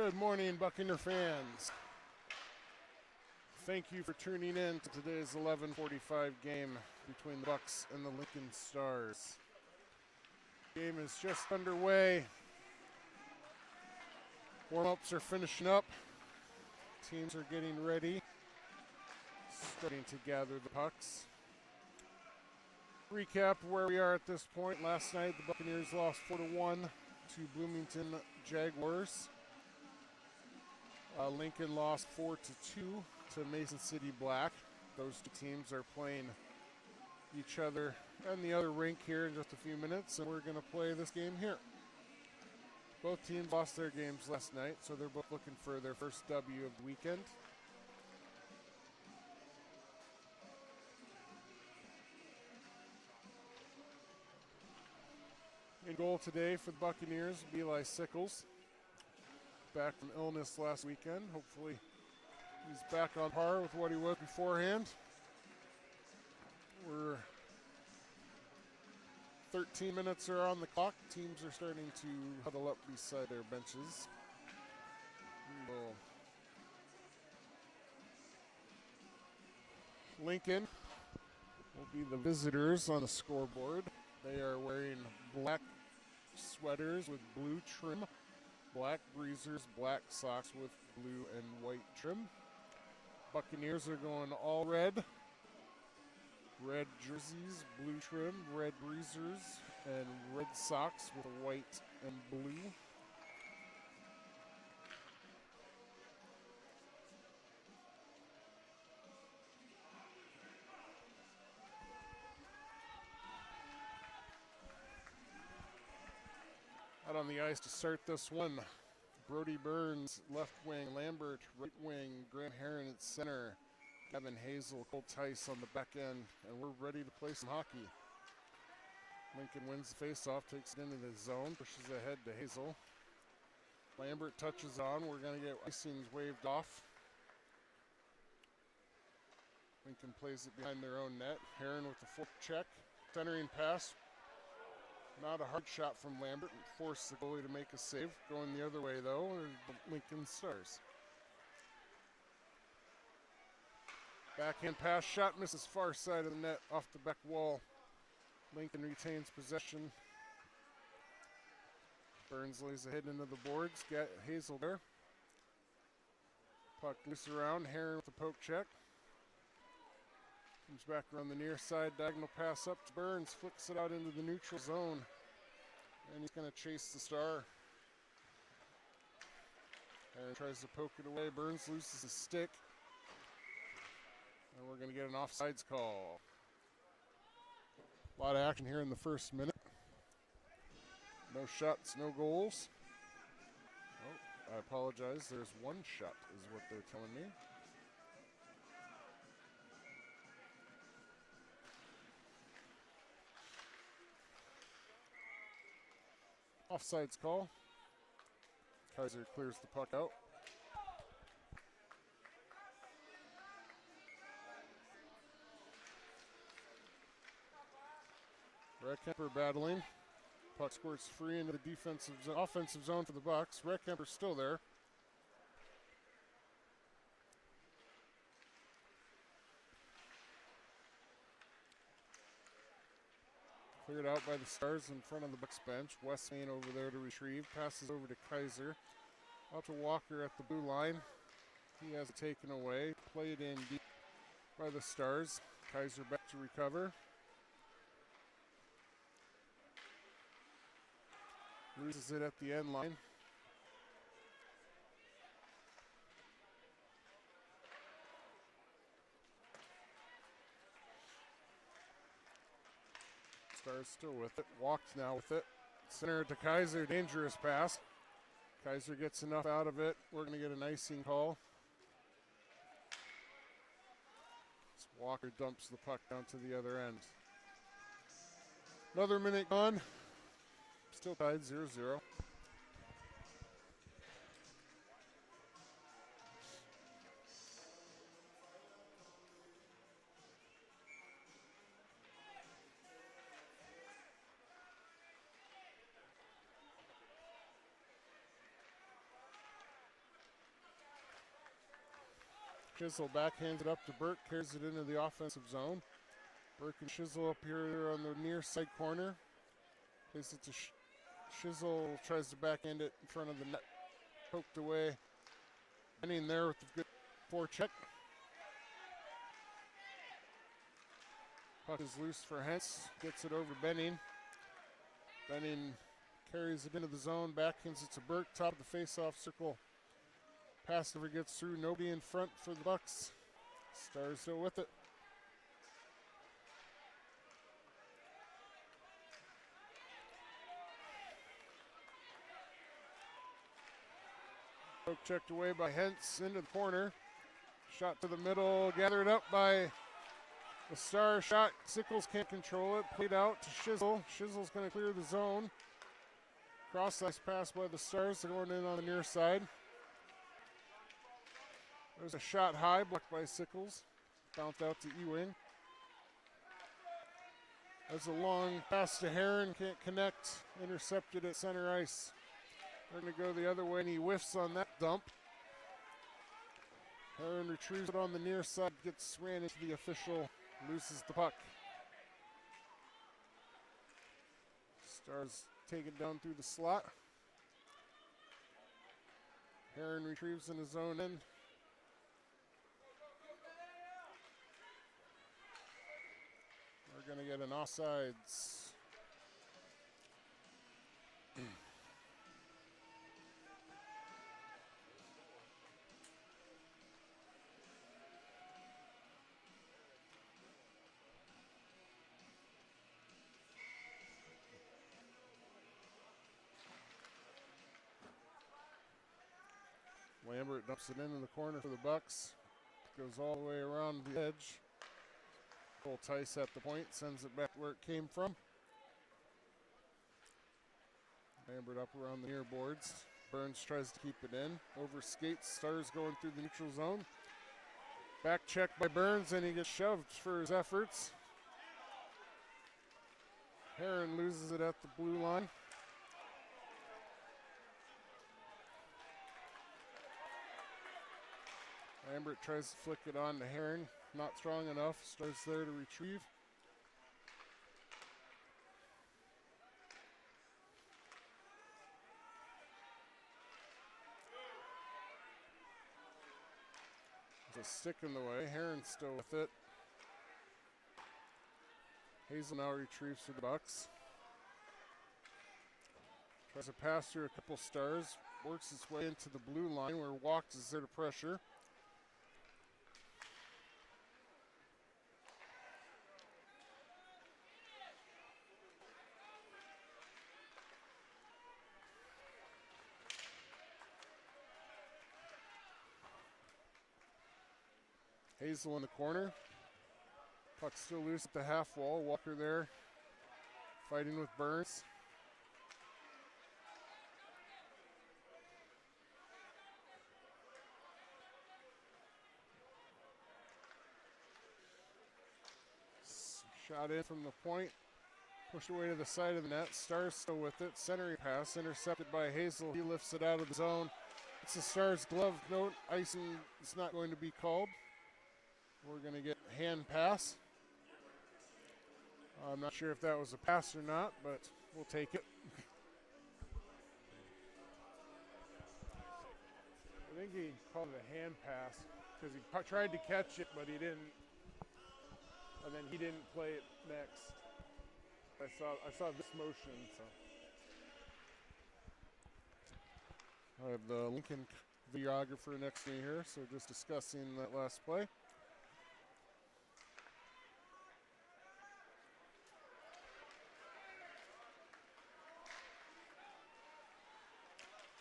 Good morning, Buccaneer fans. Thank you for tuning in to today's 11:45 game between the Bucs and the Lincoln Stars. The game is just underway. Warm-ups are finishing up. Teams are getting ready, starting to gather the pucks. Recap where we are at this point. Last night, the Buccaneers lost 4-1 to Bloomington Jaguars. Lincoln lost 4-2 to Mason City Black. Those two teams are playing each other and the other rink here in just a few minutes, and we're going to play this game here. Both teams lost their games last night, so they're both looking for their first W of the weekend. In goal today for the Buccaneers, Eli Sickles. Back from illness last weekend. Hopefully he's back on par with what he was beforehand. We're 13 minutes are on the clock. Teams are starting to huddle up beside their benches. Lincoln will be the visitors on the scoreboard. They are wearing black sweaters with blue trim, black breezers, black socks with blue and white trim. Buccaneers are going all red. Red jerseys, blue trim, red breezers, and red socks with white and blue. Out on the ice to start this one, Brody Burns, left wing, Lambert, right wing, Grant Heron at center, Kevin Hazel, Cole Tice on the back end, and we're ready to play some hockey. Lincoln wins the faceoff, takes it into the zone, pushes ahead to Hazel. Lambert touches on, we're going to get icings waved off. Lincoln plays it behind their own net. Heron with the full check, centering pass. Not a hard shot from Lambert, and forced the goalie to make a save. Going the other way, though, are the Lincoln Stars. Backhand pass shot, misses far side of the net, off the back wall. Lincoln retains possession. Burns lays ahead into the boards. Got Hazel there. Puck loose around. Heron with the poke check. Comes back around the near side, diagonal pass up to Burns, flicks it out into the neutral zone. And he's going to chase the Star. And tries to poke it away. Burns loses his stick. And we're going to get an offsides call. A lot of action here in the first minute. No shots, no goals. Oh, I apologize. There's one shot is what they're telling me. Offsides call. Kaiser clears the puck out. Reckhemper battling. Puck squirts free into the offensive zone for the Bucs. Reckhemper's still there. Cleared out by the Stars in front of the Bucs bench. Westmain over there to retrieve. Passes over to Kaiser. Out to Walker at the blue line. He has it taken away. Played in deep by the Stars. Kaiser back to recover. Loses it at the end line. Stars still with it. Walks now with it. Center to Kaiser. Dangerous pass. Kaiser gets enough out of it. We're going to get an icing call. As Walker dumps the puck down to the other end. Another minute gone. Still tied 0-0. Chisel backhands it up to Burke, carries it into the offensive zone. Burke and Chisel up here on the near side corner. Plays it to Chisel, tries to backhand it in front of the net. Poked away. Benning there with a good forecheck. Puck is loose for Hentz. Gets it over Benning. Benning carries it into the zone. Backhands it to Burke. Top of the face-off circle. Pass never gets through. Nobody in front for the Bucs. Stars still with it. Poke checked away by Hentz into the corner. Shot to the middle. Gathered up by the Star. Shot. Sickles can't control it. Played out to Shizzle. Shizzle's going to clear the zone. Cross-ice pass by the Stars. They're going in on the near side. There's a shot high, blocked by Sickles. Bounced out to Ewing. There's a long pass to Heron. Can't connect. Intercepted at center ice. They're going to go the other way, and he whiffs on that dump. Heron retrieves it on the near side, gets ran into the official, loses the puck. Stars take it down through the slot. Heron retrieves in his own end. We're going to get an offsides. Lambert dumps it into the corner for the Bucs. Goes all the way around the edge. Cole Tice at the point, sends it back where it came from. Lambert up around the near boards. Burns tries to keep it in. Over skates, Stars going through the neutral zone. Back check by Burns, and he gets shoved for his efforts. Heron loses it at the blue line. Lambert tries to flick it on to Heron. Not strong enough. Stars there to retrieve. There's a stick in the way. Heron's still with it. Hazel now retrieves for the Bucs. Tries to pass through a couple Stars. Works its way into the blue line where Walks is there to pressure. Hazel in the corner. Puck still loose at the half wall. Walker there fighting with Burns. Shot in from the point. Pushed away to the side of the net. Stars still with it. Centering pass intercepted by Hazel. He lifts it out of the zone. It's the Stars' glove note. Icing is not going to be called. We're going to get hand pass. I'm not sure if that was a pass or not, but we'll take it. I think he called it a hand pass because he tried to catch it, but he didn't. And then he didn't play it next. I saw this motion, so. I have the Lincoln videographer next to me here, so just discussing that last play.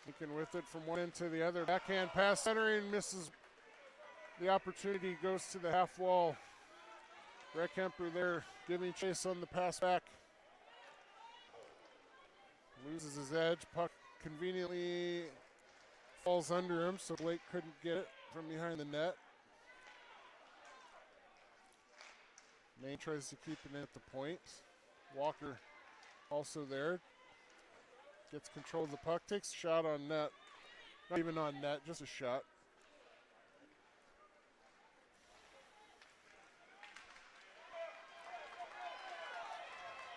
Lincoln with it from one end to the other. Backhand pass, centering, misses the opportunity, goes to the half wall. Reckhemper there giving chase on the pass back. Loses his edge. Puck conveniently falls under him, so Blake couldn't get it from behind the net. Maine tries to keep it in at the point. Walker also there. Gets control of the puck, takes a shot on net. Not even on net, just a shot.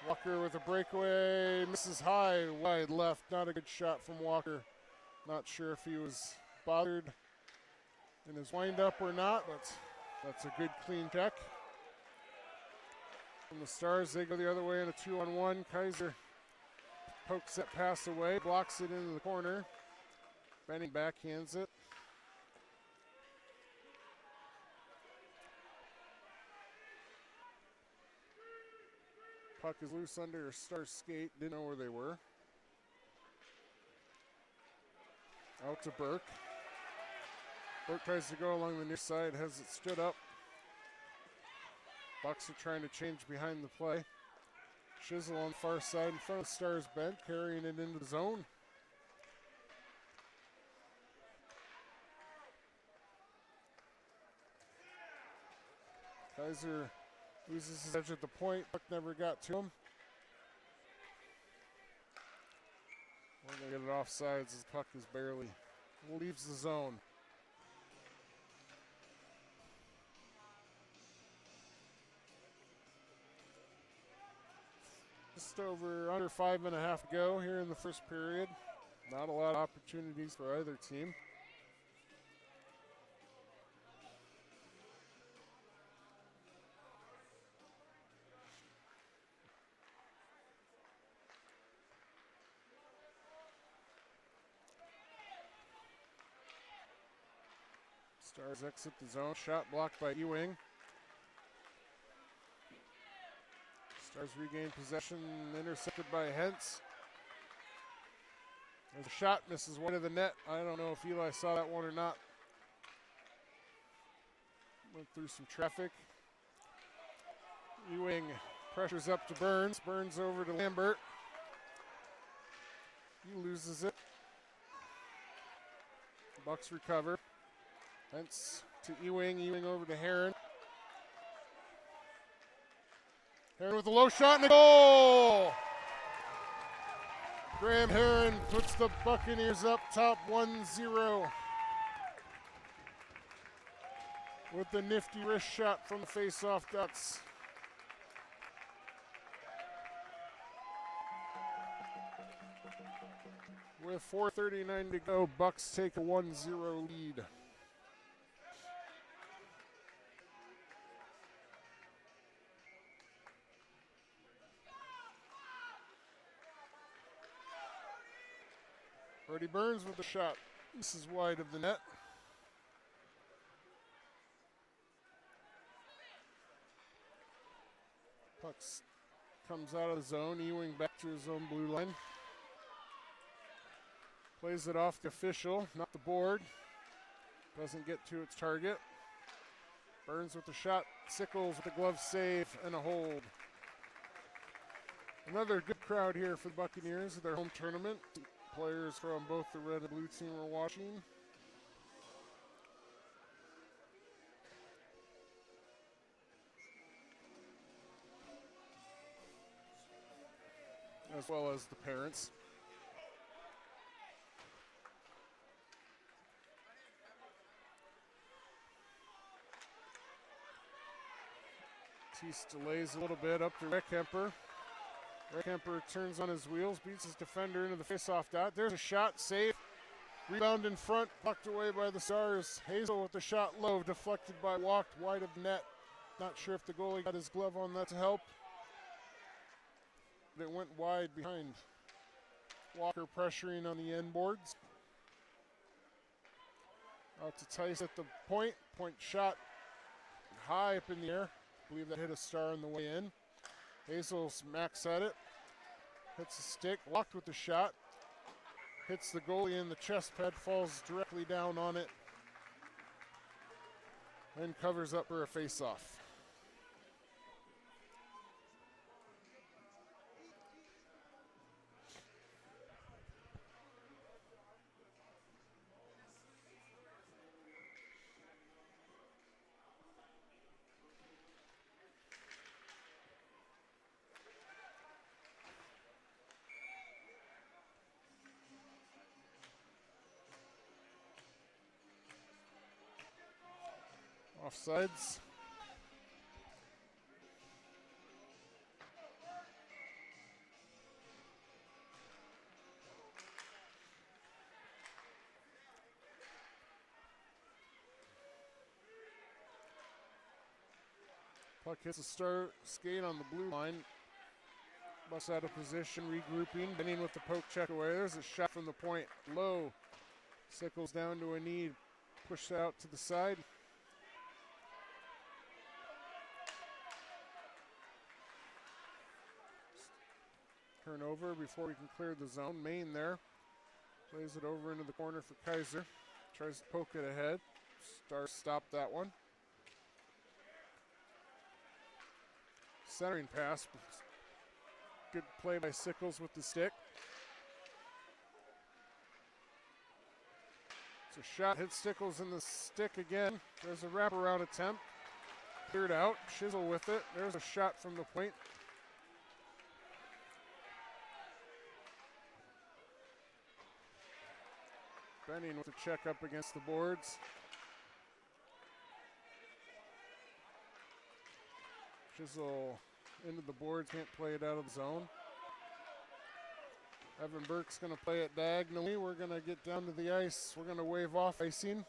Walker with a breakaway, misses high, wide left. Not a good shot from Walker. Not sure if he was bothered in his windup or not, but that's a good clean check. From the Stars, they go the other way in a 2-on-1. Kaiser pokes that pass away, blocks it into the corner. Benning backhands it. Puck is loose under a Star skate. Didn't know where they were. Out to Burke. Burke tries to go along the near side, has it stood up. Bucs are trying to change behind the play. Shizzle on the far side in front of the Stars bench, carrying it into the zone. Kaiser loses his edge at the point. Puck never got to him. We're going to get it offsides as the puck is barely leaves the zone. Just under 5.5 to go here in the first period. Not a lot of opportunities for either team. Stars exit the zone. Shot blocked by Ewing. Stars regain possession, intercepted by Hentz. There's a shot, misses one of the net. I don't know if Eli saw that one or not. Went through some traffic. Ewing pressures up to Burns. Burns over to Lambert. He loses it. Bucs recover. Hentz to Ewing. Ewing over to Heron. Heron with a low shot and a goal! Graham Heron puts the Buccaneers up top 1-0 with the nifty wrist shot from the face-off dots. With 4:39 to go, Bucs take a 1-0 lead. Brody Burns with the shot. This is wide of the net. Puck comes out of the zone. Ewing back to his own blue line. Plays it off the official, not the board. Doesn't get to its target. Burns with the shot. Sickles with a glove save and a hold. Another good crowd here for the Buccaneers at their home tournament. Players from both the red and blue team are watching. As well as the parents. Tease delays a little bit up to Reckhemper. Reckhemper turns on his wheels, beats his defender into the face-off dot. There's a shot, save. Rebound in front, blocked away by the Stars. Hazel with the shot low, deflected by Walked, wide of net. Not sure if the goalie got his glove on that to help. But it went wide behind. Walker pressuring on the end boards. Out to Tice at the point. Point shot high up in the air. I believe that hit a Star on the way in. Hazel smacks at it. Hits the stick. Walked with the shot. Hits the goalie in the chest pad. Falls directly down on it. Then covers up for a face-off. Offsides. Puck hits a start skate on the blue line. Bucs out of position, regrouping, Benning with the poke check away. There's a shot from the point, low. Sickles down to a knee, pushed out to the side. Turnover before we can clear the zone. Main there, plays it over into the corner for Kaiser. Tries to poke it ahead. Stars stop that one. Centering pass. Good play by Sickles with the stick. It's a shot, hits Sickles in the stick again. There's a wraparound attempt. Cleared out, Chisel with it. There's a shot from the point. Benning with a check up against the boards. Chisel into the boards, can't play it out of the zone. Evan Burke's going to play it diagonally. We're going to get down to the ice. We're going to wave off icing.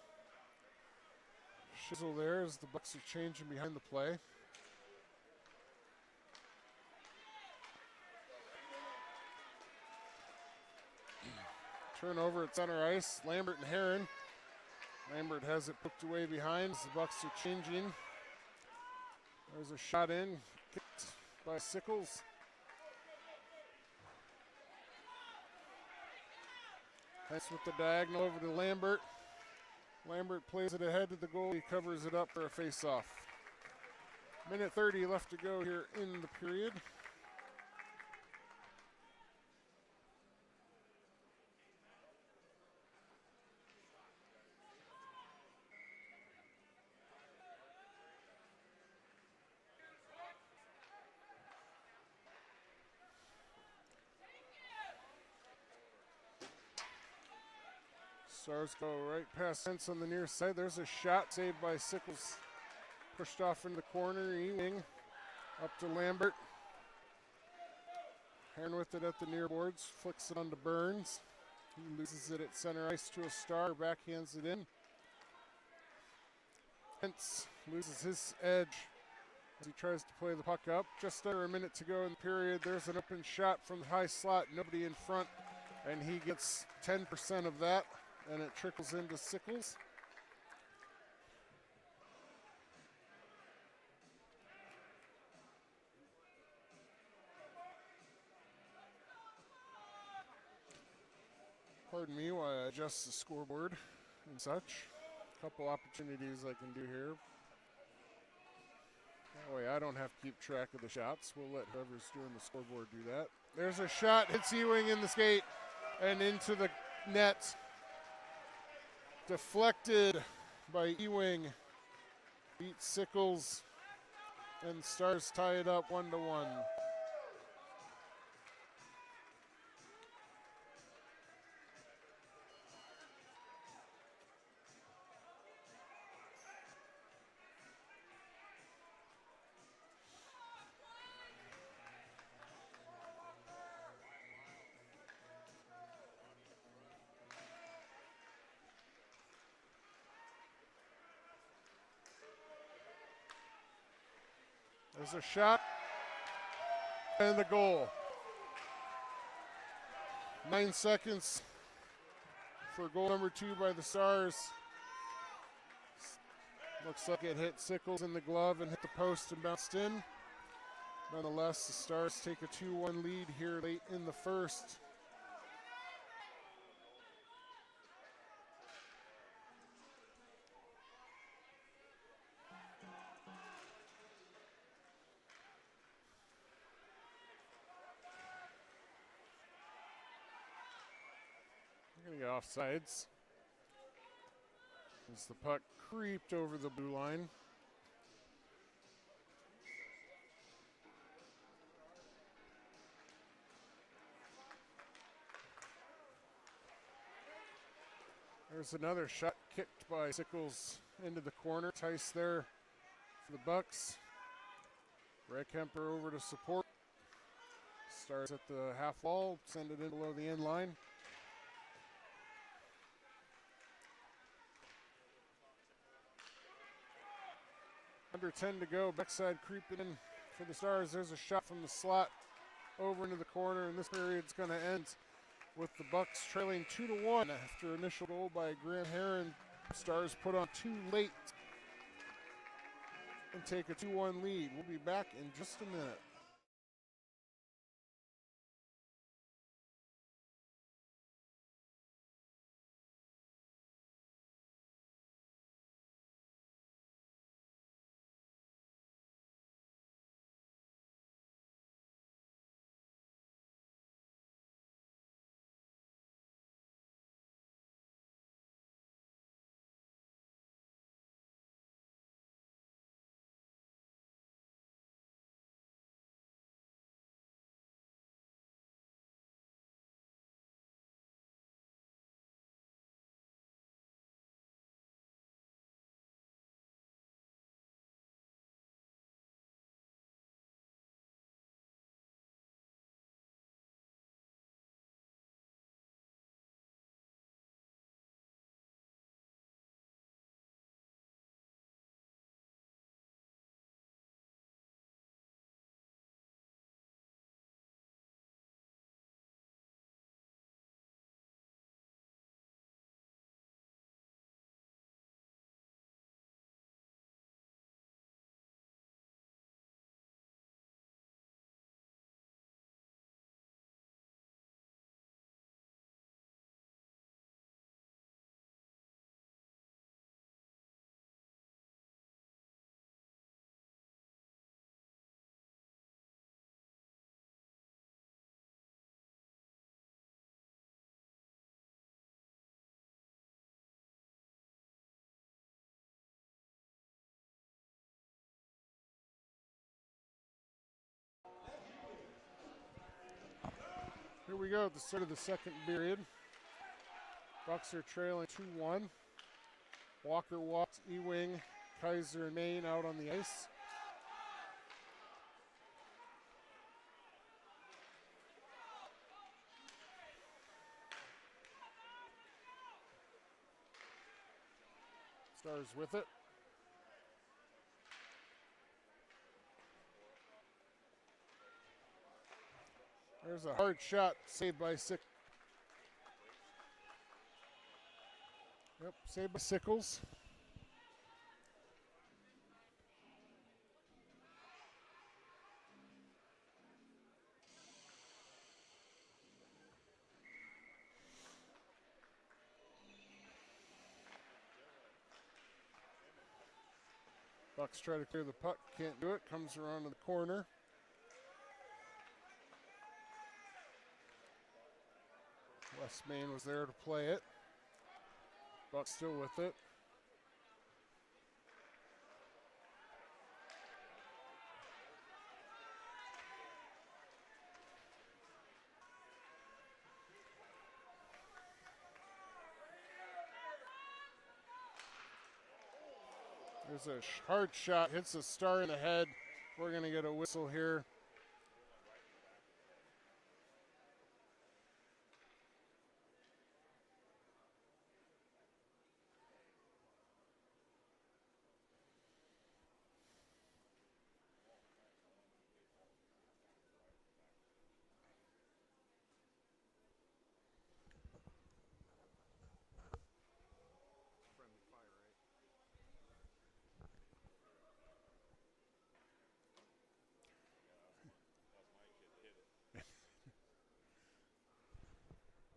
Chisel there as the Bucs are changing behind the play. Turnover at center ice. Lambert and Heron. Lambert has it poked away behind as the Bucs are changing. There's a shot in, kicked by Sickles. Nice with the diagonal over to Lambert. Lambert plays it ahead to the goal. He covers it up for a face-off. Minute 30 left to go here in the period. Stars go right past Sense on the near side. There's a shot saved by Sickles. Pushed off in the corner. Ewing up to Lambert. Heron with it at the near boards. Flicks it onto Burns. He loses it at center ice to a Star. Backhands it in. Sense loses his edge as he tries to play the puck up. Just under a minute to go in the period. There's an open shot from the high slot. Nobody in front. And he gets 10% of that. And it trickles into Sickles. Pardon me while I adjust the scoreboard and such. A couple opportunities I can do here. That way I don't have to keep track of the shots. We'll let whoever's doing the scoreboard do that. There's a shot, hits Ewing in the skate and into the net. Deflected by Ewing. Beats Sickles. And Stars tie it up 1-1. There's a shot and the goal. 9 seconds for goal number 2 by the Stars. Looks like it hit Sickles in the glove and hit the post and bounced in. Nonetheless, the Stars take a 2-1 lead here late in the first. Gonna get offsides as the puck creeped over the blue line. There's another shot kicked by Sickles into the corner. Tice there for the Bucs. Redkemper over to support. Stars at the half wall, send it in below the end line. Under 10 to go. Backside creeping in for the Stars. There's a shot from the slot over into the corner, and this period's going to end with the Bucs trailing 2-1 after initial goal by Grant Heron. Stars put on two late and take a 2-1 lead. We'll be back in just a minute. Here we go at the start of the second period. Bucs are trailing 2-1. Walker walks, Ewing, Kaiser, and Maine out on the ice. Stars with it. There's a hard shot saved by Sickles. Yep, saved by Sickles. Bucs try to clear the puck, can't do it, comes around to the corner. Wes Main was there to play it. Bucs still with it. There's a hard shot, hits a Star in the head. We're going to get a whistle here.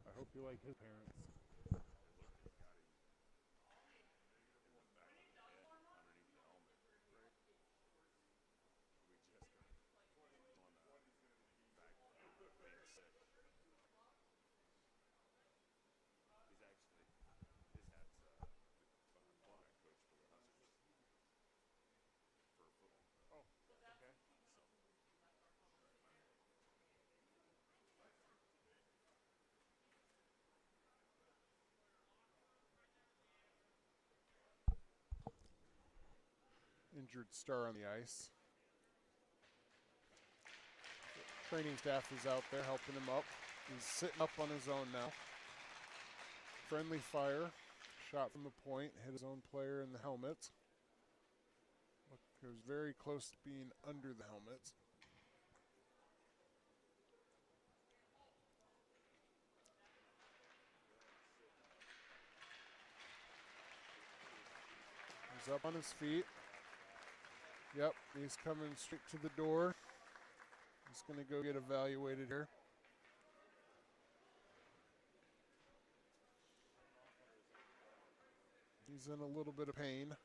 I hope you like his parents. Injured Star on the ice. Training staff is out there helping him up. He's sitting up on his own now. Friendly fire. Shot from the point. Hit his own player in the helmet. It was very close to being under the helmet. He's up on his feet. Yep, he's coming straight to the door. He's going to go get evaluated here. He's in a little bit of pain.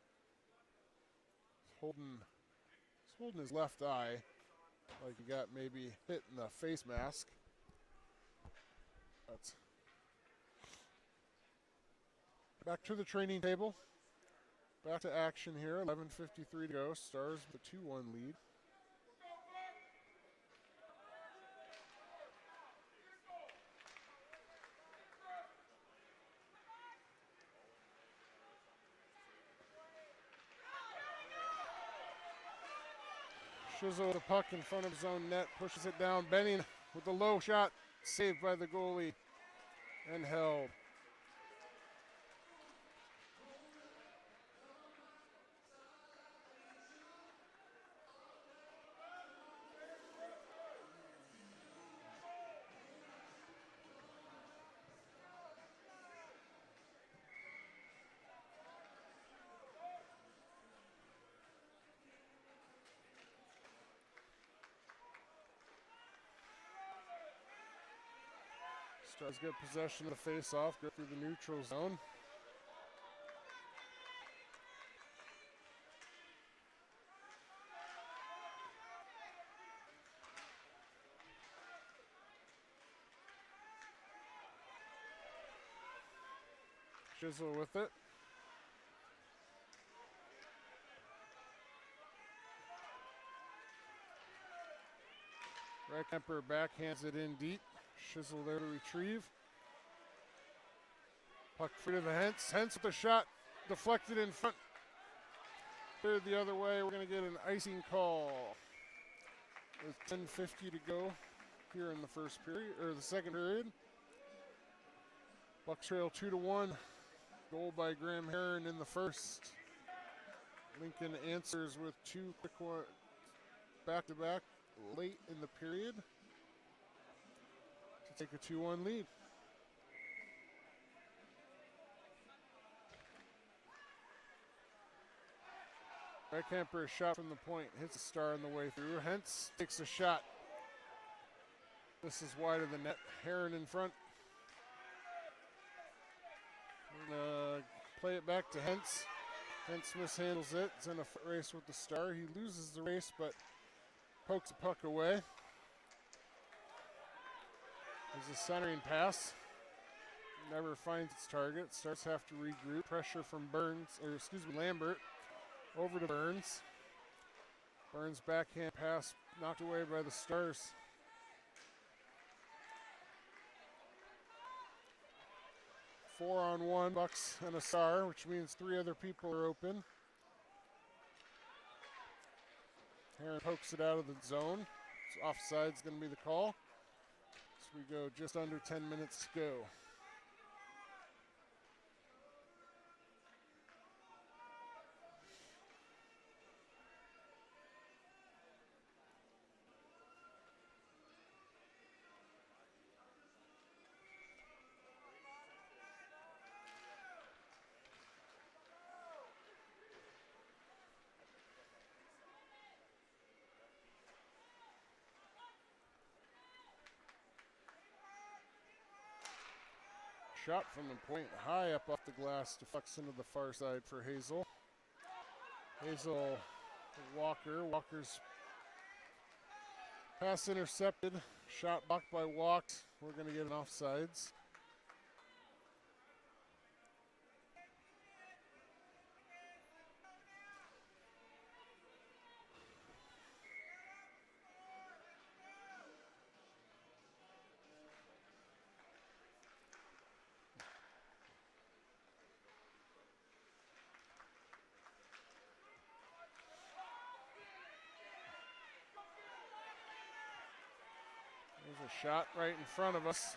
He's holding his left eye like he got maybe hit in the face mask. But back to the training table. Back to action here. 11:53 to go. Stars with a 2-1 lead. Shizzle with the puck in front of his own net, pushes it down. Benning with the low shot, saved by the goalie and held. Stars get possession of the face-off, go through the neutral zone. Shizzle with it. Reichemper backhands it in deep. Shizzle there to retrieve. Puck free to the Hentz. Hentz with the shot, deflected in front. Cleared the other way. We're going to get an icing call with 10:50 to go here in the first period, or the second period. Bucs trail 2-1. Goal by Graham Heron in the first. Lincoln answers with two quick one back-to-back late in the period to take a 2-1 lead. Reichemper, a shot from the point, hits a star on the way through. Hentz takes a shot. This is wide of the net. Heron in front. Play it back to Hentz. Hentz mishandles it. It's in a race with the star. He loses the race, but pokes the puck away. There's a centering pass. Never finds its target. Stars have to regroup. Pressure from Lambert. Over to Burns. Burns backhand pass knocked away by the Stars. Four-on-one, Bucs and a star, which means three other people are open. Heron pokes it out of the zone. So offside's going to be the call. So we go just under 10 minutes to go. Shot from the point, high up off the glass, deflects into the far side for Hazel. Hazel, Walker. Walker's pass intercepted. Shot blocked by Walked. We're going to get an offsides. There's a shot right in front of us.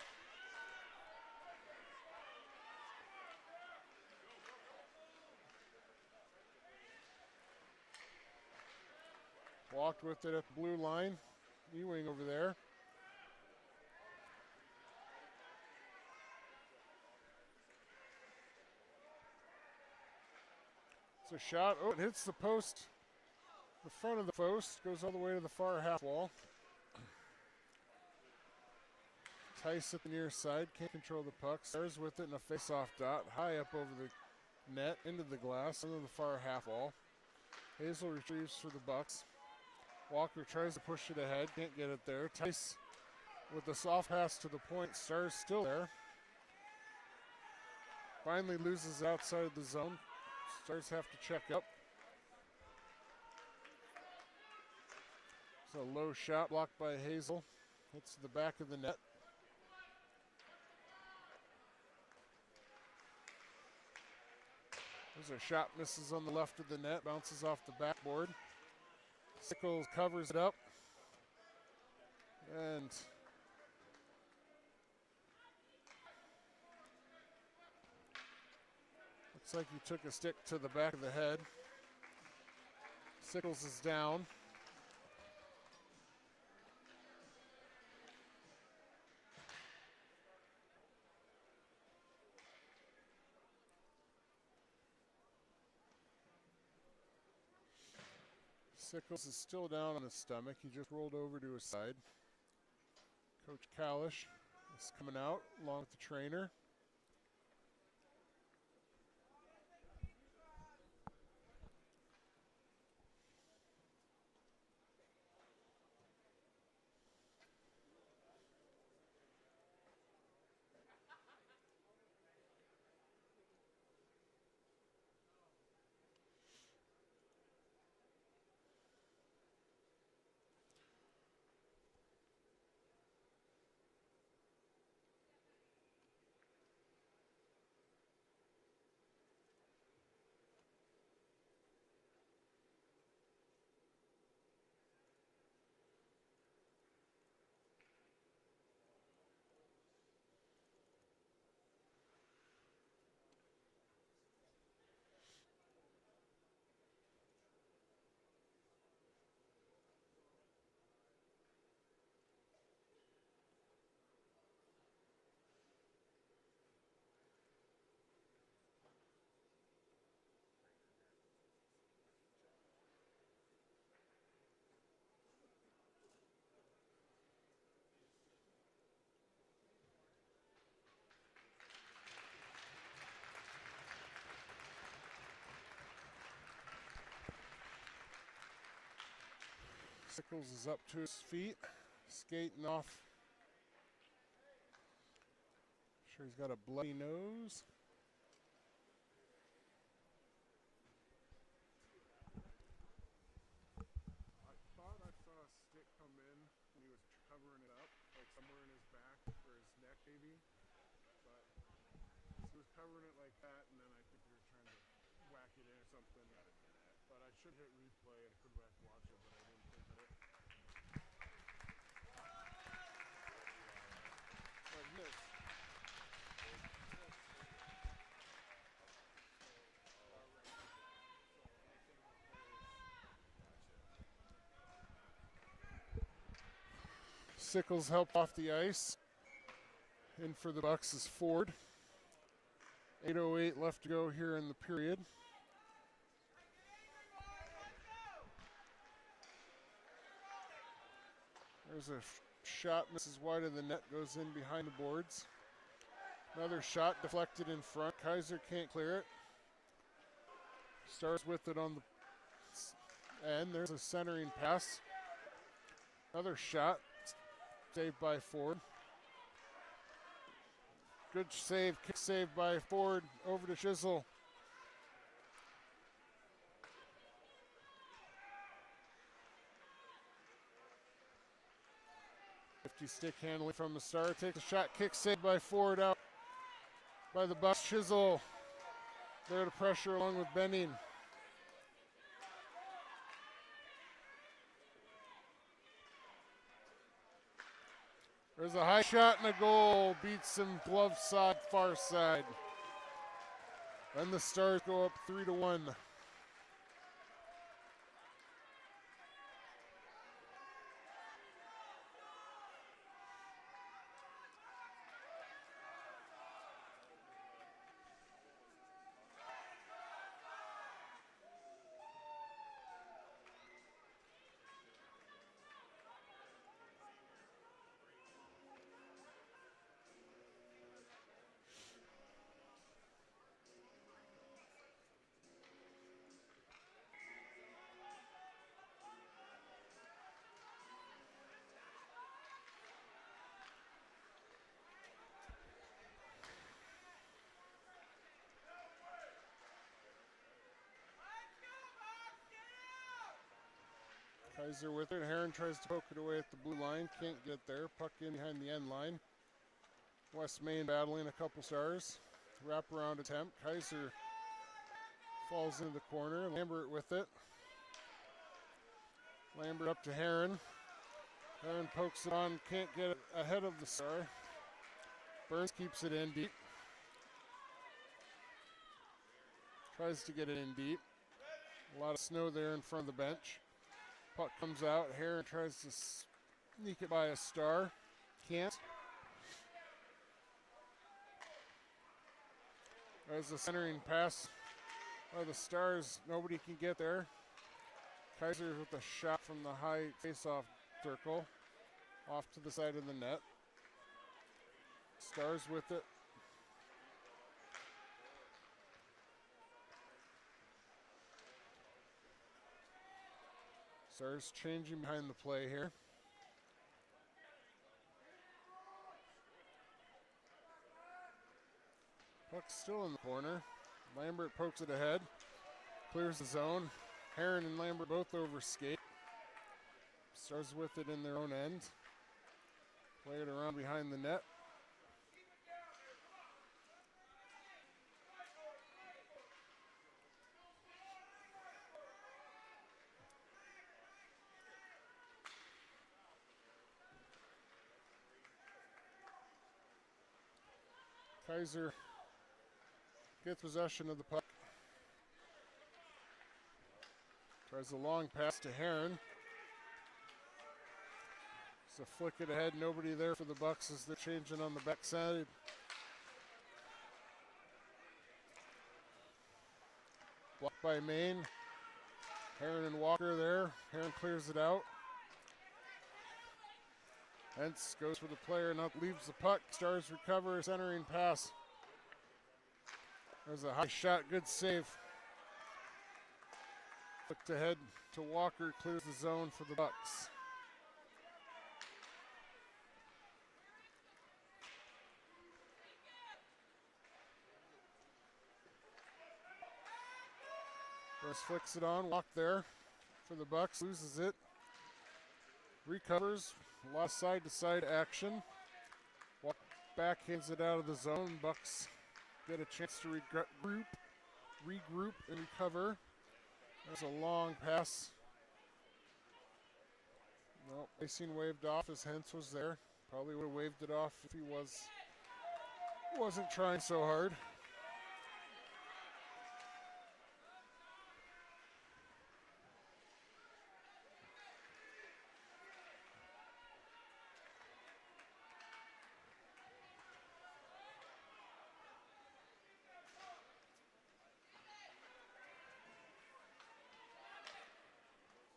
Walked with it at the blue line. Ewing over there. It's a shot. Oh, it hits the post. The front of the post goes all the way to the far half wall. Tice at the near side, can't control the puck. Stars with it in a face-off dot, high up over the net, into the glass, into the far half wall. Hazel retrieves for the Bucs. Walker tries to push it ahead, can't get it there. Tice with the soft pass to the point. Stars still there. Finally loses outside of the zone. Stars have to check up. It's a low shot blocked by Hazel. Hits the back of the net. There's a shot, misses on the left of the net, bounces off the backboard. Sickles covers it up. And looks like he took a stick to the back of the head. Sickles is down. Sickles is still down on his stomach. He just rolled over to his side. Coach Kalish is coming out along with the trainer. Sickles is up to his feet, skating off. Sure he's got a bloody nose. I thought I saw a stick come in when he was covering it up, like somewhere in his back or his neck maybe. But he was covering it like that, and then I think we were trying to whack it in or something. But I should hit replay and could have watched it, but I didn't think of it. But yes. Sickles helped off the ice. In for the Bucs is Ford. 8:08 left to go here in the period. There's a shot, misses wide of the net, goes in behind the boards. Another shot deflected in front. Kaiser can't clear it. Stars with it on the end. There's a centering pass. Another shot, saved by Ford. Good save, kick save by Ford, over to Chisel. Stick handling from the star, takes a shot, kick saved by Ford, out by the Bucs. Chisel there to pressure along with Benning. There's a high shot and a goal, beats him glove side, far side. And the Stars go up 3-1. Kaiser with it. Heron tries to poke it away at the blue line. Can't get there. Puck in behind the end line. West Main battling a couple Stars. Wraparound attempt. Kaiser falls into the corner. Lambert with it. Lambert up to Heron. Heron pokes it on. Can't get it ahead of the Star. Burns keeps it in deep. Tries to get it in deep. A lot of snow there in front of the bench. Puck comes out. Heron tries to sneak it by a Star. Can't. There's a centering pass by the Stars. Nobody can get there. Kaiser with a shot from the high face-off circle. Off to the side of the net. Stars with it. Stars changing behind the play here. Puck's still in the corner. Lambert pokes it ahead. Clears the zone. Heron and Lambert both over skate. Stars with it in their own end. Play it around behind the net. Kaiser gets possession of the puck. Tries a long pass to Heron. It's a flick it ahead. Nobody there for the Bucs as they're changing on the backside. Blocked by Maine. Heron and Walker there. Heron clears it out. Hentz goes for the player and up leaves the puck. Stars recover, centering pass. There's a high shot, good save. Flicked ahead to Walker, clears the zone for the Bucs. Burns flicks it on, walk there for the Bucs, loses it. Recovers, a lot of side-to-side action. Walk back, hands it out of the zone. Bucs get a chance to regroup and recover. There's a long pass. No, icing waved off as Hentz was there. Probably would have waved it off if he wasn't trying so hard.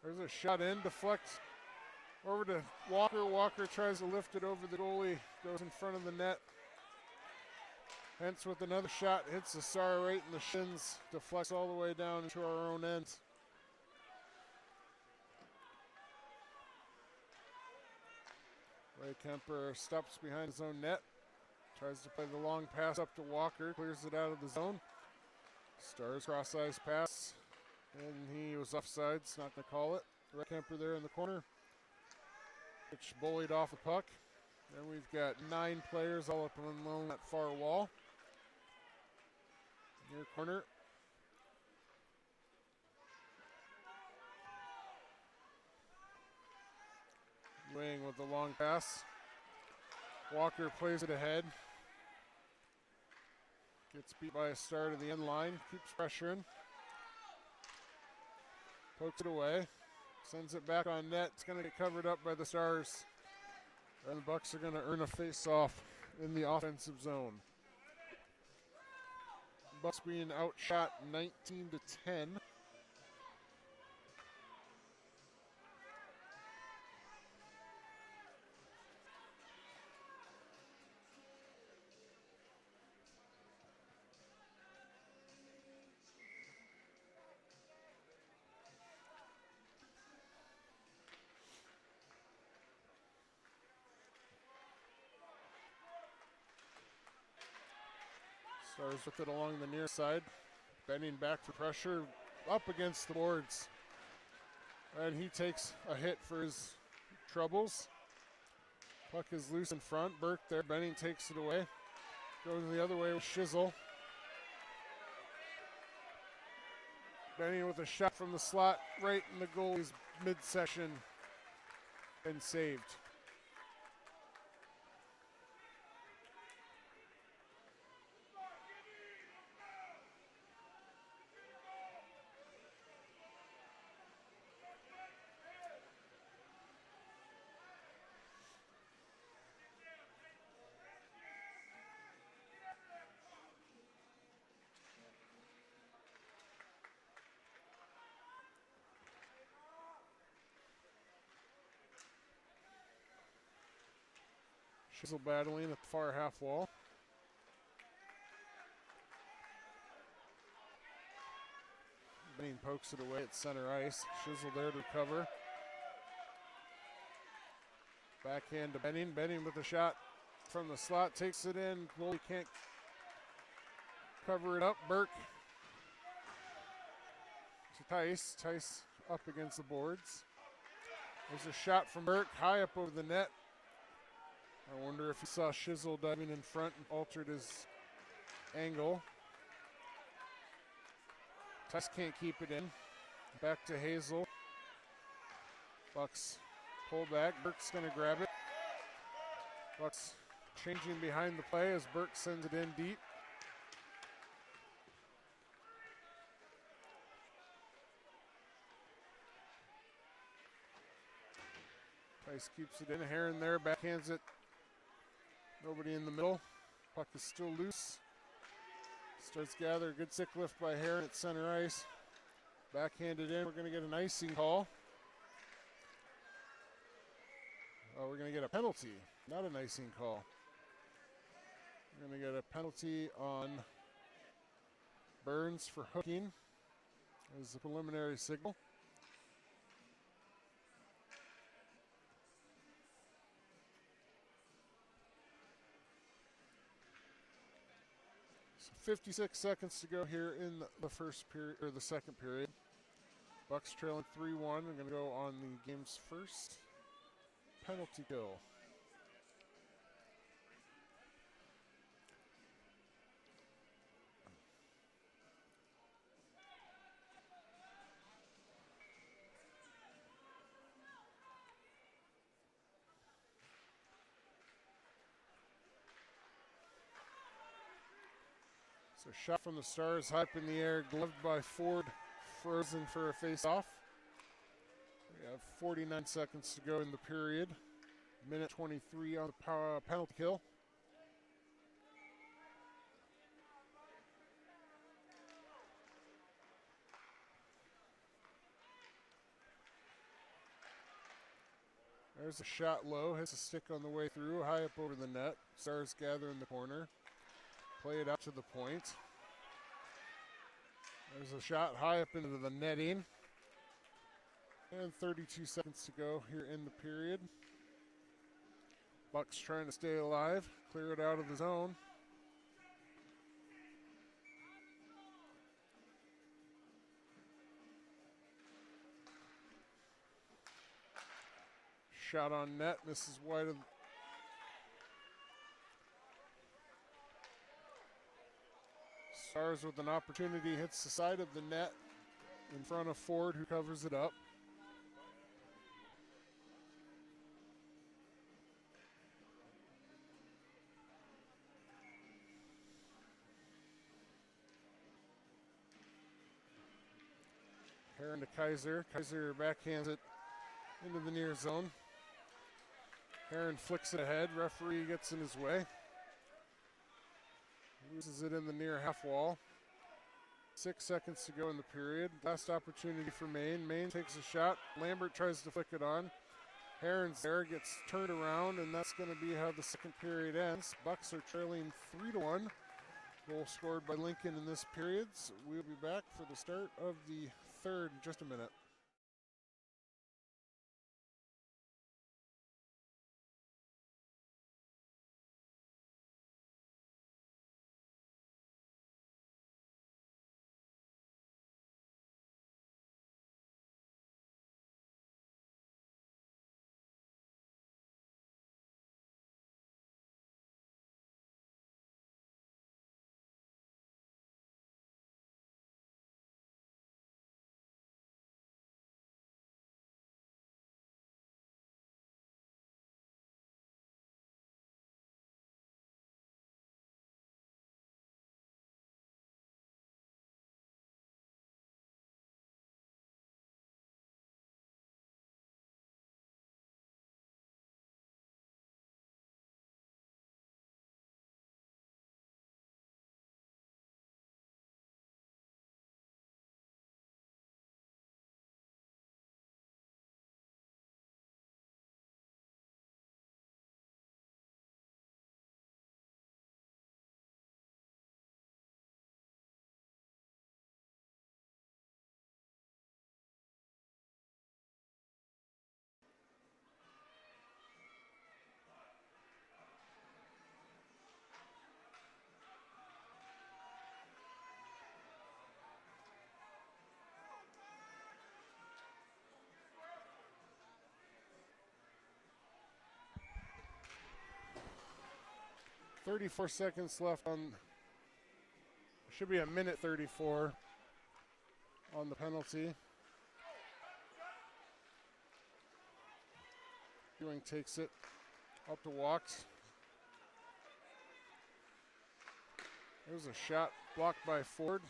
There's a shot in, deflects over to Walker. Walker tries to lift it over the goalie, goes in front of the net. Hentz with another shot, hits the Star right in the shins, deflects all the way down into our own end. Ray Kemper steps behind his own net, tries to play the long pass up to Walker, clears it out of the zone. Stars cross-ice pass. And he was offsides, not going to call it. Red Kemper there in the corner, which bullied off the puck. And we've got 9 players all up along that far wall. Near corner. Wing with the long pass. Walker plays it ahead. Gets beat by a Star to the end line, keeps pressuring. Pokes it away, sends it back on net. It's going to get covered up by the Stars. And the Bucs are going to earn a face-off in the offensive zone. Bucs being outshot 19-10. Stars with it along the near side, bending back for pressure, up against the boards. And he takes a hit for his troubles. Puck is loose in front. Burke there. Benning takes it away. Goes the other way with Shizzle. Benning with a shot from the slot right in the goalie's midsection and saved. Shizzle battling at the far half wall. Benning pokes it away at center ice. Shizzle there to recover. Backhand to Benning. Benning with a shot from the slot. Takes it in. Goalie can't cover it up. Burke to Tice. Tice up against the boards. There's a shot from Burke high up over the net. I wonder if he saw Shizzle diving in front and altered his angle. Tice can't keep it in. Back to Hazel. Bucs pull back. Burke's going to grab it. Bucs changing behind the play as Burke sends it in deep. Tice keeps it in. Heron there, backhands it. Nobody in the middle. Puck is still loose. Starts to gather. Good stick lift by Heron at center ice. Backhanded in. We're going to get an icing call. Oh, we're going to get a penalty, not an icing call. We're going to get a penalty on Burns for hooking as a preliminary signal. So 56 seconds to go here in the first period, or the second period. Bucs trailing 3-1. We're going to go on the game's first penalty kill. So shot from the Stars, high up in the air, gloved by Ford, frozen for a face-off. We have 49 seconds to go in the period. Minute 23 on the penalty kill. There's a shot low, hits a stick on the way through, high up over the net. Stars gather in the corner. Play it out to the point. There's a shot high up into the netting. And 32 seconds to go here in the period. Bucs trying to stay alive, clear it out of the zone. Shot on net, misses wide of. Stars with an opportunity, hits the side of the net in front of Ford, who covers it up. Heron to Kaiser. Kaiser backhands it into the near zone. Heron flicks it ahead. Referee gets in his way. Loses it in the near half wall. 6 seconds to go in the period. Last opportunity for Maine. Maine takes a shot. Lambert tries to flick it on. Heron's there, gets turned around, and that's going to be how the second period ends. Bucs are trailing 3-1. Goal scored by Lincoln in this period. So we'll be back for the start of the third in just a minute. 34 seconds left on, should be a minute 34 on the penalty. Ewing takes it up to walks. There's a shot blocked by Ford.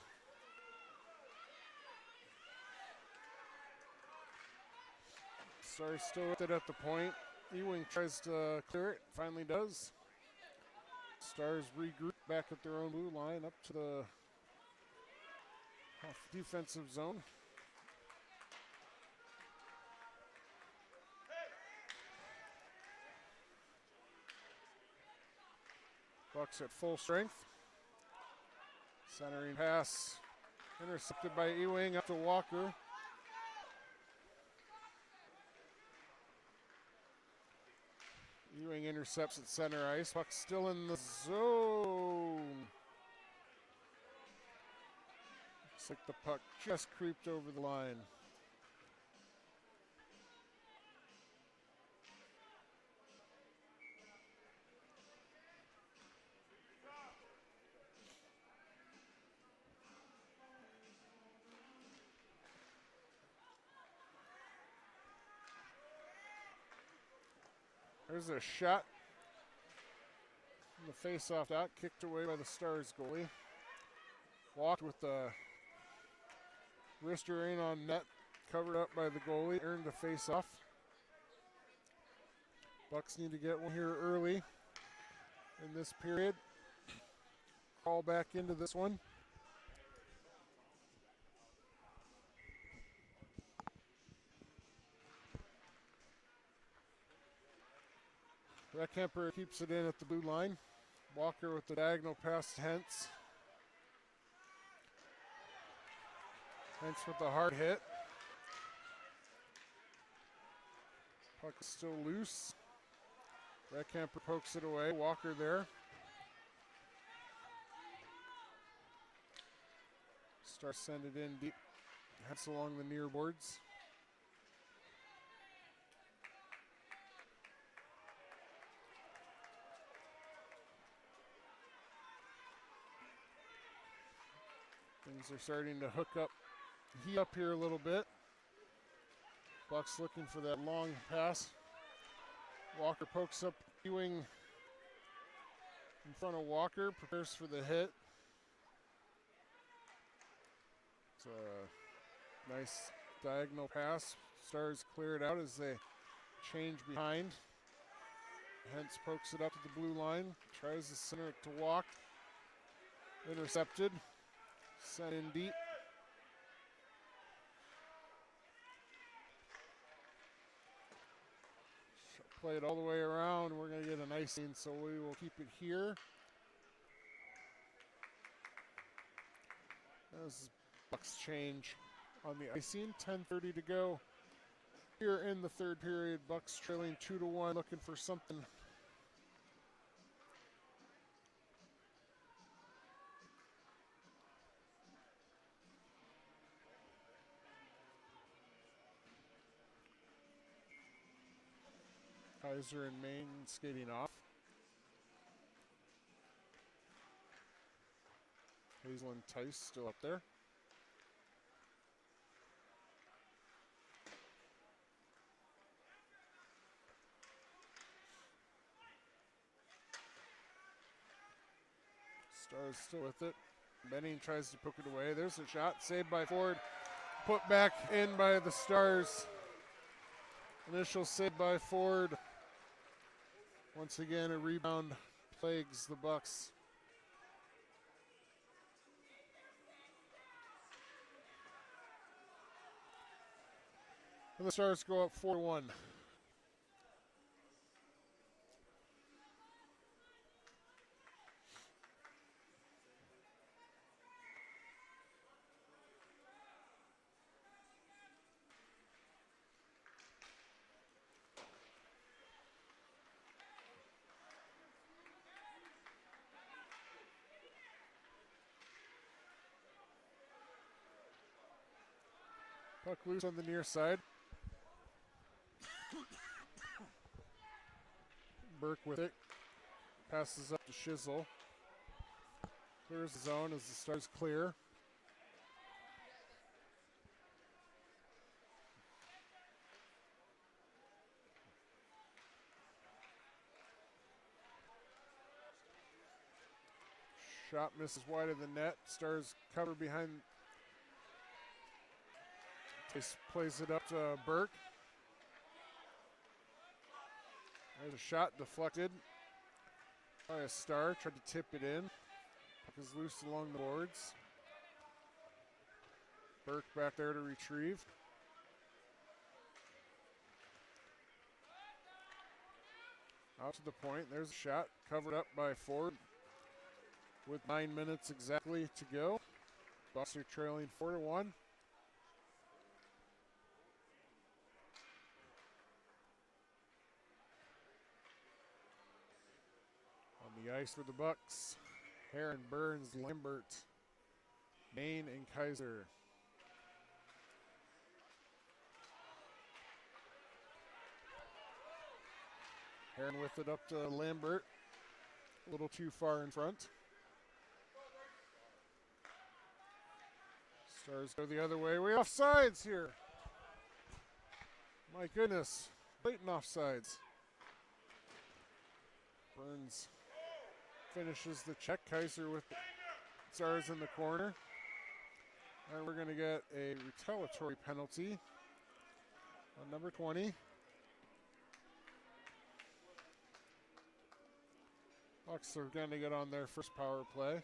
Stars still with it at the point. Ewing tries to clear it, finally does. Stars regroup back at their own blue line up to the defensive zone. Bucs at full strength. Centering pass intercepted by Ewing up to Walker. Ewing intercepts at center ice. Puck still in the zone. Looks like the puck just creeped over the line. There's a shot from the face-off dot, kicked away by the Stars goalie. Walked with the wrister in on net, covered up by the goalie, earned the face-off. Bucs need to get one here early in this period. Call back into this one. Reckhemper keeps it in at the blue line. Walker with the diagonal pass to Hentz. Hentz with the hard hit. Puck is still loose. Reckhemper pokes it away. Walker there. Stars send it in deep. Hentz along the near boards. Things are starting to hook up, heat up here a little bit. Bucs looking for that long pass. Walker pokes up Ewing in front of Walker, prepares for the hit. It's a nice diagonal pass. Stars clear it out as they change behind. Hentz pokes it up to the blue line, tries to center it to Walk. Intercepted. Sent in deep. Play it all the way around. We're going to get an icing, so we will keep it here. As Bucs change on the icing. 10:30 to go here in the third period. Bucs trailing 2-1, looking for something. Kaiser and Maine skating off. Hazelin Tice still up there. Stars still with it. Benning tries to poke it away. There's a shot saved by Ford. Put back in by the Stars. Initial save by Ford. Once again, a rebound plagues the Bucs. And the Stars go up 4-1. Puck loose on the near side. Burke with it. Passes up to Shizzle. Clears the zone as the Stars clear. Shot misses wide of the net. Stars cover behind. Plays it up to Burke. There's a shot deflected by a Star. Tried to tip it in. Puck is loose along the boards. Burke back there to retrieve. Out to the point. There's a shot. Covered up by Ford. With 9 minutes exactly to go. Bucs are trailing 4-1. On the ice for the Bucs, Heron, Burns, Lambert, Maine, and Kaiser. Heron with it up to Lambert. A little too far in front. Stars go the other way. We offsides here. My goodness. Blatant offsides. Burns finishes the check. Kaiser with Stars in the corner. And we're going to get a retaliatory penalty on number 20. Bucs are going to get on their first power play.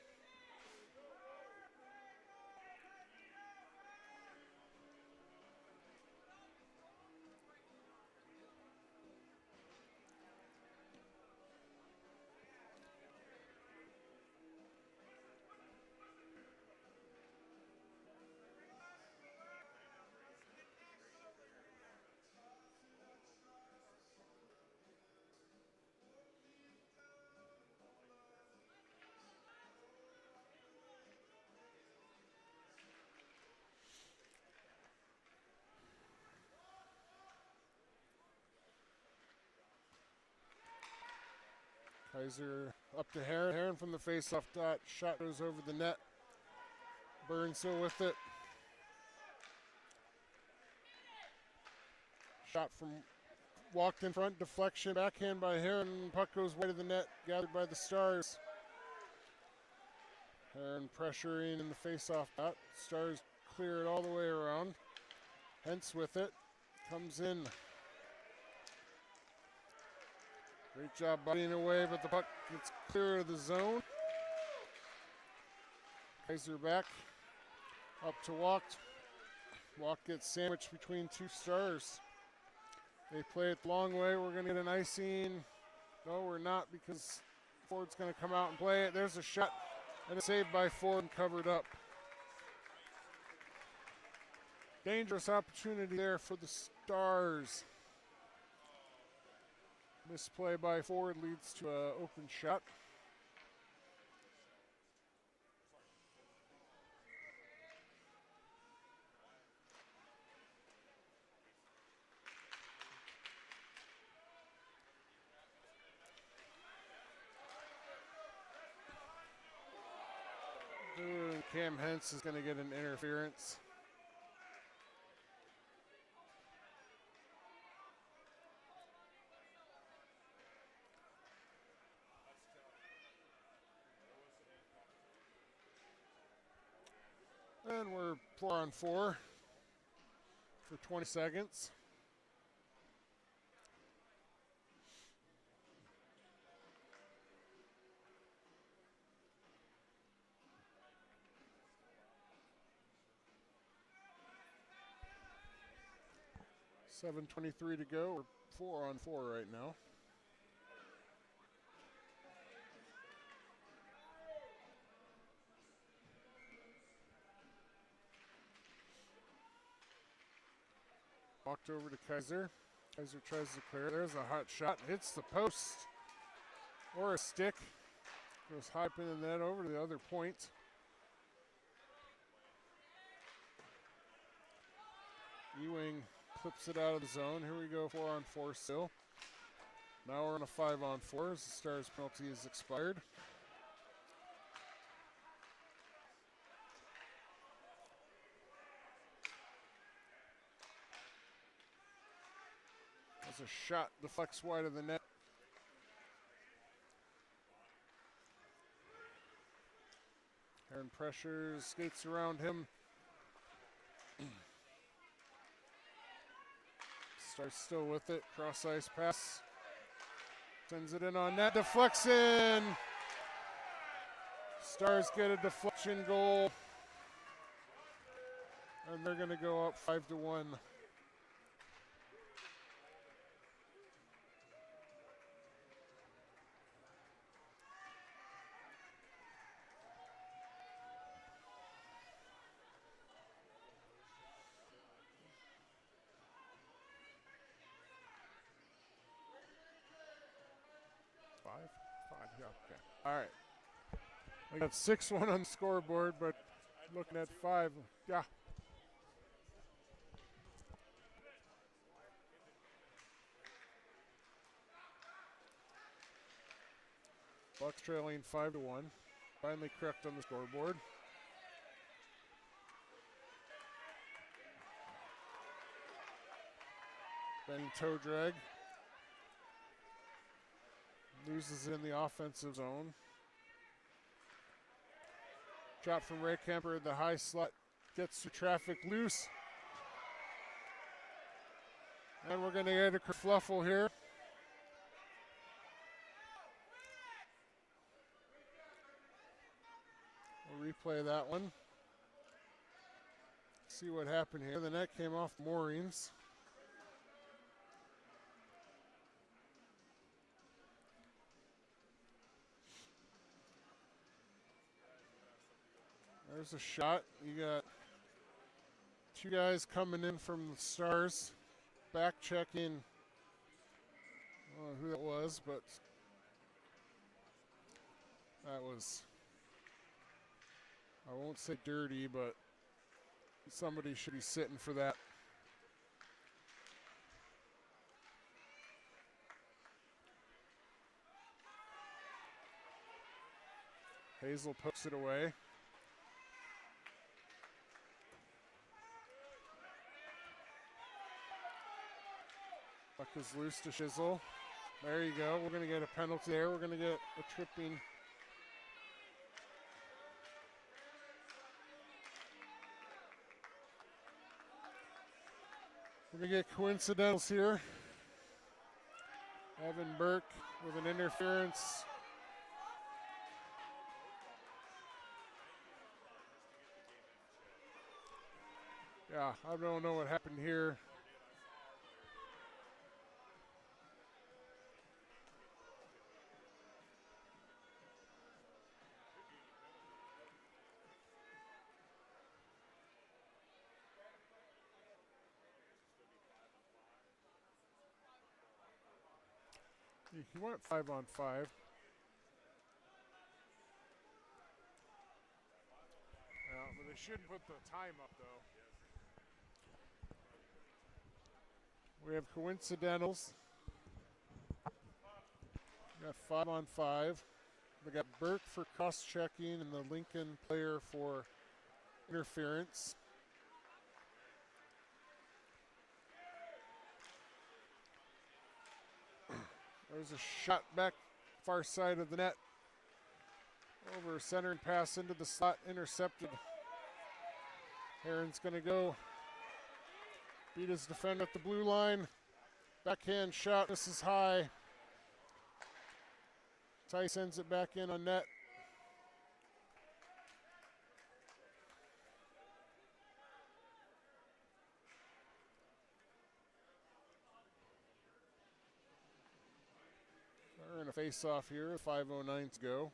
Kaiser up to Heron. Heron from the face-off dot. Shot goes over the net. Burns still with it. Shot from walked in front. Deflection. Backhand by Heron. Puck goes wide of the net. Gathered by the Stars. Heron pressuring in the face-off dot. Stars clear it all the way around. Hence with it. Comes in. Great job bodying away, but the puck gets clear of the zone. Kaiser back, up to Walk. Walk gets sandwiched between two Stars. They play it the long way. We're going to get an icing. No, we're not, because Ford's going to come out and play it. There's a shot and a save by Ford and covered up. Dangerous opportunity there for the Stars. Misplay by Ford leads to an open shot. Cam Hentz is going to get an interference. And we're 4-on-4 for 20 seconds. .23 to go. We're 4-on-4 right now. Walked over to Kaiser. Kaiser tries to clear. There's a hot shot. Hits the post or a stick. Goes high up in the net over to the other point. Ewing clips it out of the zone. Here we go, 4-on-4 still. Now we're on a 5-on-4 as the Stars penalty is expired. As a shot deflects wide of the net. Heron pressures, skates around him. Stars still with it, cross ice pass. Sends it in on net, deflects in. Stars get a deflection goal. And they're gonna go up 5-1. Five, yeah, okay. All right. We got 6-1 on the scoreboard, but looking at 5. Yeah. Bucs trailing 5-1. Finally correct on the scoreboard. Benny toe drag. Loses it in the offensive zone. Shot from Ray Kemper, the high slot gets the traffic loose. And we're going to get a kerfluffle here. We'll replay that one. See what happened here. The net came off moorings. There's a shot. You got 2 guys coming in from the Stars. Back checking. I don't know who that was, but that was, I won't say dirty, but somebody should be sitting for that. Hazel pokes it away. Puck is loose to Shizzle. There you go. We're going to get a penalty there. We're going to get a tripping. We're going to get coincidentals here. Evan Burke with an interference. Yeah, I don't know what happened here. He went 5-on-5. Yeah, But they should put the time up, though. We have coincidentals. We got 5-on-5. We got Burke for cross-checking and the Lincoln player for interference. There's a shot back far side of the net. Over center and pass into the slot, intercepted. Heron's gonna go beat his defender at the blue line. Backhand shot, this is high. Ty sends it back in on net. We're in a face-off here, 5:09 to go.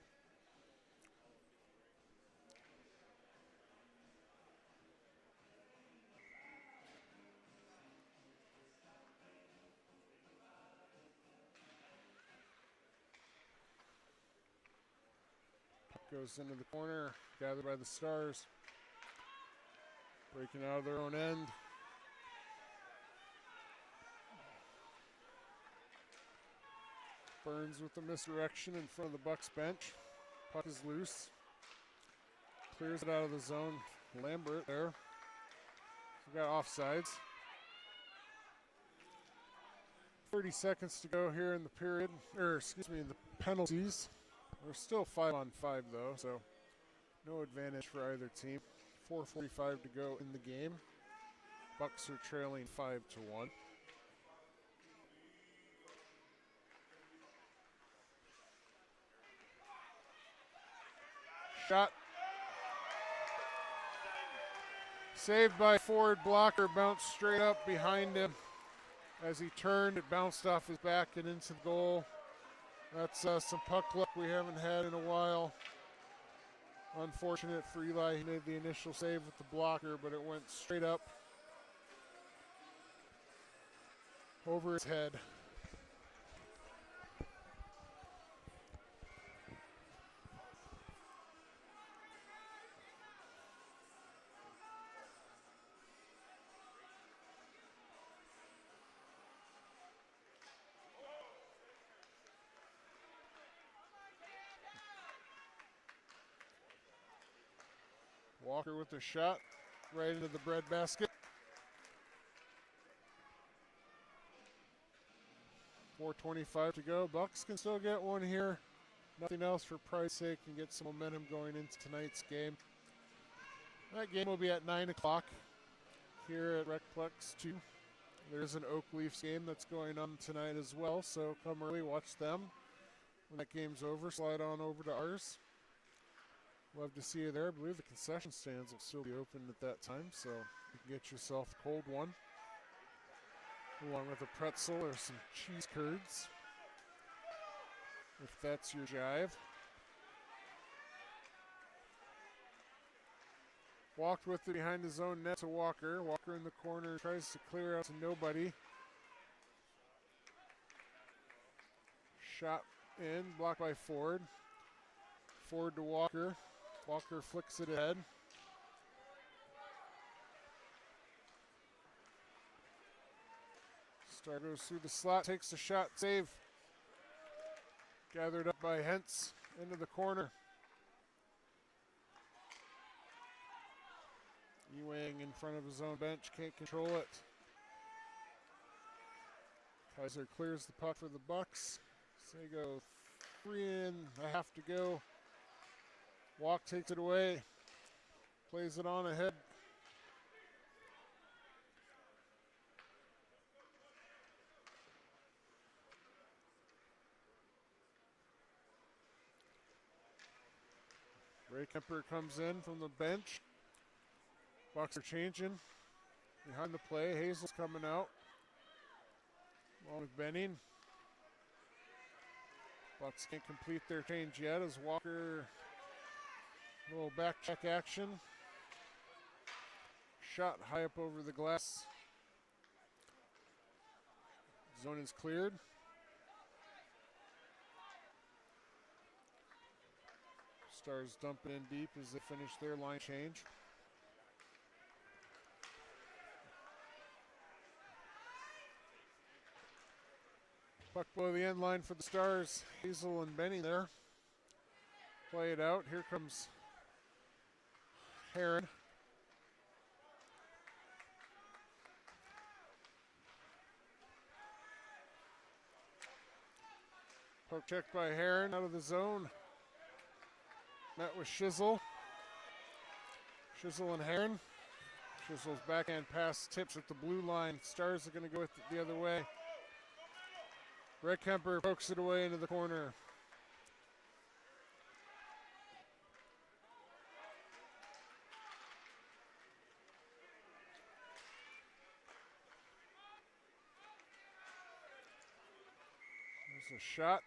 Goes into the corner, gathered by the Stars. Breaking out of their own end. Burns with the misdirection in front of the Bucs bench. Puck is loose. Clears it out of the zone. Lambert there. We got offsides. 30 seconds to go here in the period, in the penalties. We're still 5-on-5 though, so no advantage for either team. 4:45 to go in the game. Bucs are trailing 5-1. Shot. Saved by Ford. Blocker bounced straight up behind him. As he turned, it bounced off his back and into the goal. That's some puck luck we haven't had in a while. Unfortunate for Eli. He made the initial save with the blocker, but it went straight up over his head. Walker with the shot right into the breadbasket. 4:25 to go. Bucs can still get one here. Nothing else for Price's sake, and get some momentum going into tonight's game. That game will be at 9 o'clock here at Recplex 2. There's an Oak Leafs game that's going on tonight as well, so come early, watch them. When that game's over, slide on over to ours. Love to see you there. I believe the concession stands will still be open at that time, so you can get yourself a cold one, along with a pretzel or some cheese curds, if that's your jive. Walked with it behind his own net to Walker. Walker in the corner tries to clear out to nobody. Shot in, blocked by Ford. Ford to Walker. Walker flicks it ahead. Star goes through the slot, takes the shot, save. Gathered up by Hentz into the corner. Ewing in front of his own bench, can't control it. Kaiser clears the puck for the Bucs. So they go 3.5 to go. Walk takes it away, plays it on ahead. Ray Kemper comes in from the bench. Bucs are changing behind the play. Hazel's coming out along with Benning. Bucs can't complete their change yet as Walker, a little back check action. Shot high up over the glass. Zone is cleared. Stars dumping in deep as they finish their line change. Puck below the end line for the Stars. Hazel and Benny there. Play it out. Here comes Heron. Poke check by Heron out of the zone. Met with Shizzle. Shizzle and Heron. Shizzle's backhand pass tips at the blue line. Stars are going to go the other way. Red Kemper pokes it away into the corner. There's a shot.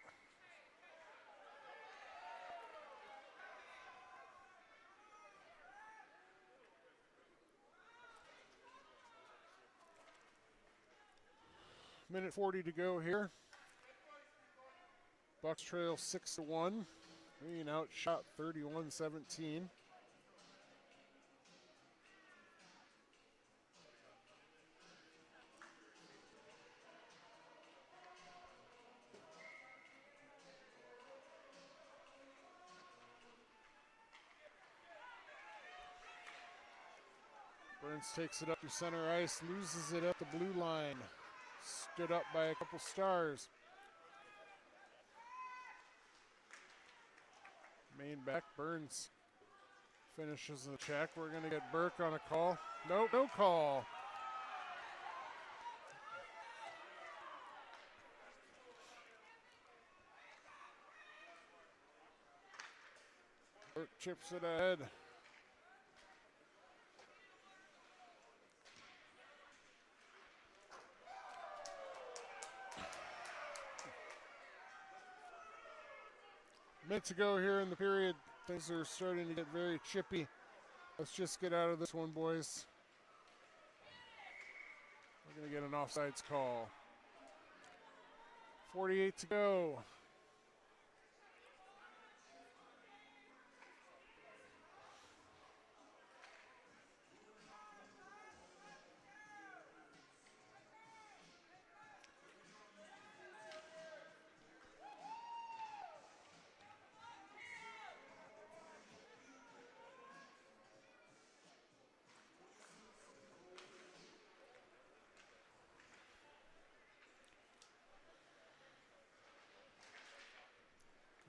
Minute 40 to go here. Bucs trail 6-1. Being outshot 31-17. Burns takes it up to center ice, loses it at the blue line. Stood up by a couple Stars. Main back, Burns finishes the check. We're going to get Burke on a call. Nope, no call. Burke chips it ahead. Minutes ago here in the period, things are starting to get very chippy. Let's just get out of this one, boys. We're going to get an offsides call. 48 to go.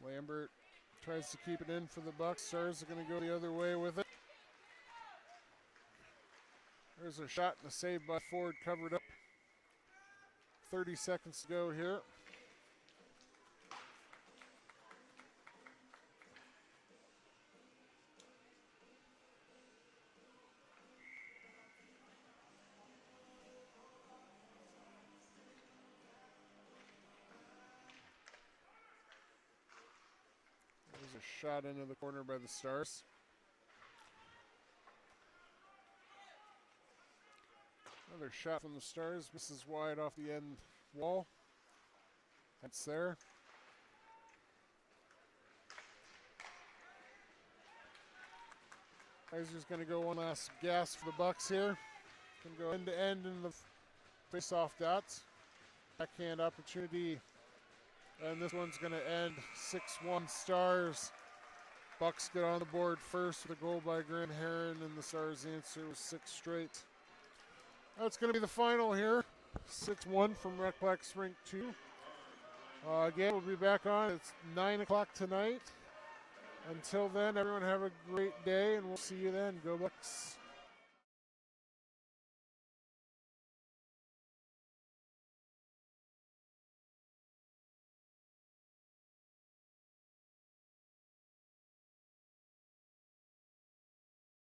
Lambert tries to keep it in for the Bucs. Stars are going to go the other way with it. There's a shot and a save by Ford, covered up. 30 seconds to go here. There's a shot into the corner by the Stars. Another shot from the Stars, misses wide off the end wall. That's there. Kaiser's going to go one last gas for the Bucs here. Going to go end to end in the face-off dots. Backhand opportunity. And this one's going to end 6-1 Stars. Bucs get on the board first with a goal by Grant Heron, and the Stars answer was 6 straight. That's going to be the final here. 6-1 from Recplex Rink 2. Again, we'll be back on. It's 9 o'clock tonight. Until then, everyone have a great day, and we'll see you then. Go Bucs.